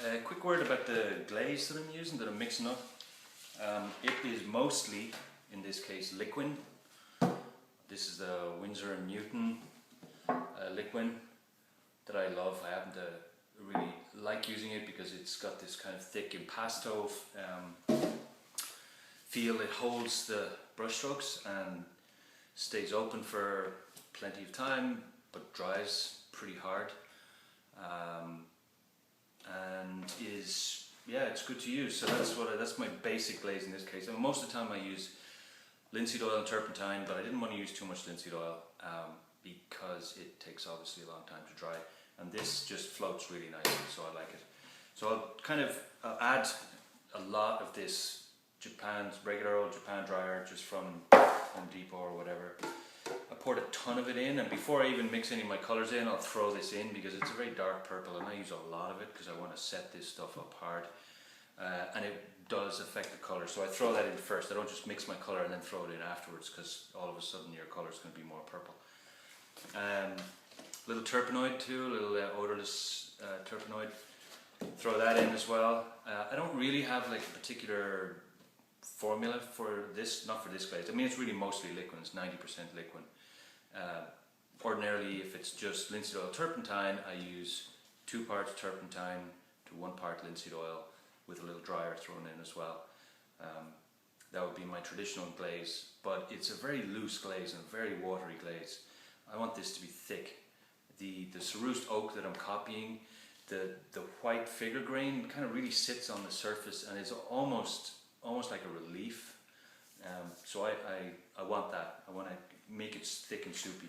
A quick word about the glaze that I'm using, that I'm mixing up. It is mostly, in this case, liquid. This is the Winsor & Newton liquid that I love. I happen to really like using it because it's got this kind of thick impasto feel. It holds the brush strokes and stays open for plenty of time, but dries pretty hard. And is, yeah, it's good to use. So that's my basic glaze in this case. And most of the time I use linseed oil and turpentine, but I didn't want to use too much linseed oil because it takes obviously a long time to dry, and this just floats really nicely, so I like it. So I'll add a lot of this regular old Japan dryer just from Home Depot or whatever. I poured a ton of it in, and before I even mix any of my colours in, I'll throw this in because it's a very dark purple and I use a lot of it because I want to set this stuff up hard, and it does affect the colour, so I throw that in first. I don't just mix my colour and then throw it in afterwards, because all of a sudden your colour is going to be more purple. Little terpenoid too, a little odourless terpenoid. Throw that in as well. I don't really have like a particular formula for this, not for this glaze. I mean, it's really mostly liquid. It's 90% liquid. Ordinarily, if it's just linseed oil turpentine, I use 2 parts turpentine to 1 part linseed oil with a little dryer thrown in as well. That would be my traditional glaze, but it's a very loose glaze and a very watery glaze. I want this to be thick. The Cerused oak that I'm copying, the white figure grain kind of really sits on the surface and is almost like a relief. So I want that. I want to make it thick and soupy.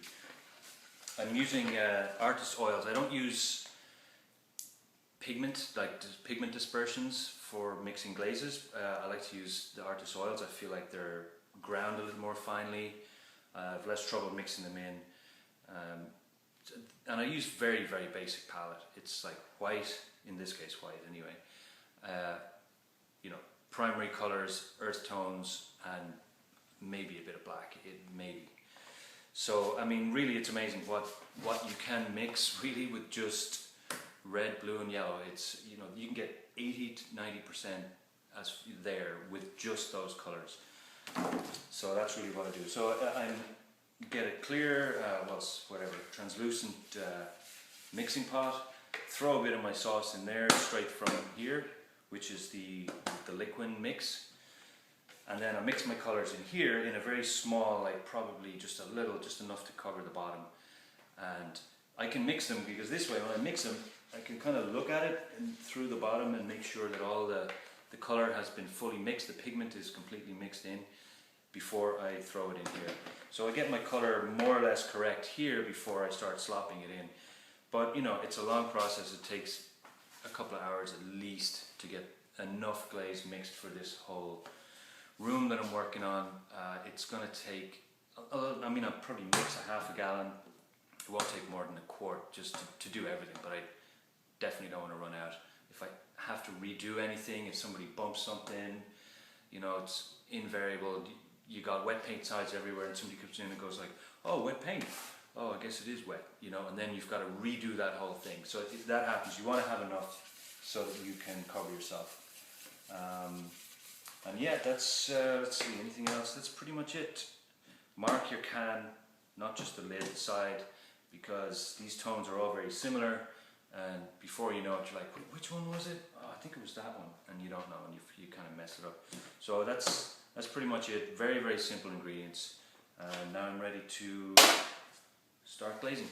I'm using artist oils. I don't use pigment, like pigment dispersions for mixing glazes. I like to use the artist oils. I feel like they're ground a little more finely. I have less trouble mixing them in. And I use very, very basic palette. It's like white, in this case white anyway. You know, primary colours, earth tones, and maybe a bit of black, maybe. So, I mean, really it's amazing what you can mix really with just red, blue and yellow. It's, you know, you can get 80 to 90% as there with just those colours. So that's really what I do. So I get a clear, whatever, translucent mixing pot, throw a bit of my sauce in there straight from here, which is the liquid mix. And then I mix my colours in here in a very small, like probably just a little, just enough to cover the bottom. And I can mix them because this way, when I mix them, I can kind of look at it and through the bottom and make sure that all the colour has been fully mixed, the pigment is completely mixed in before I throw it in here. So I get my colour more or less correct here before I start slopping it in. But you know, it's a long process. It takes a couple of hours at least to get enough glaze mixed for this whole room that I'm working on. It's going to take, I mean, I'll probably mix a half a gallon. It won't take more than a quart just to do everything, but I definitely don't want to run out. If I have to redo anything, if somebody bumps something, you know, it's invariable. You got wet paint sides everywhere and somebody comes in and goes like, oh, wet paint. Oh, I guess it is wet, you know, and then you've got to redo that whole thing. So if that happens, you want to have enough so that you can cover yourself. And yeah, that's, let's see, anything else? That's pretty much it. Mark your can, not just the lid, the side, because these tones are all very similar, and before you know it, you're like, which one was it? Oh, I think it was that one, and you don't know, and you kind of mess it up. So that's pretty much it. Very, very simple ingredients. Now I'm ready to start glazing.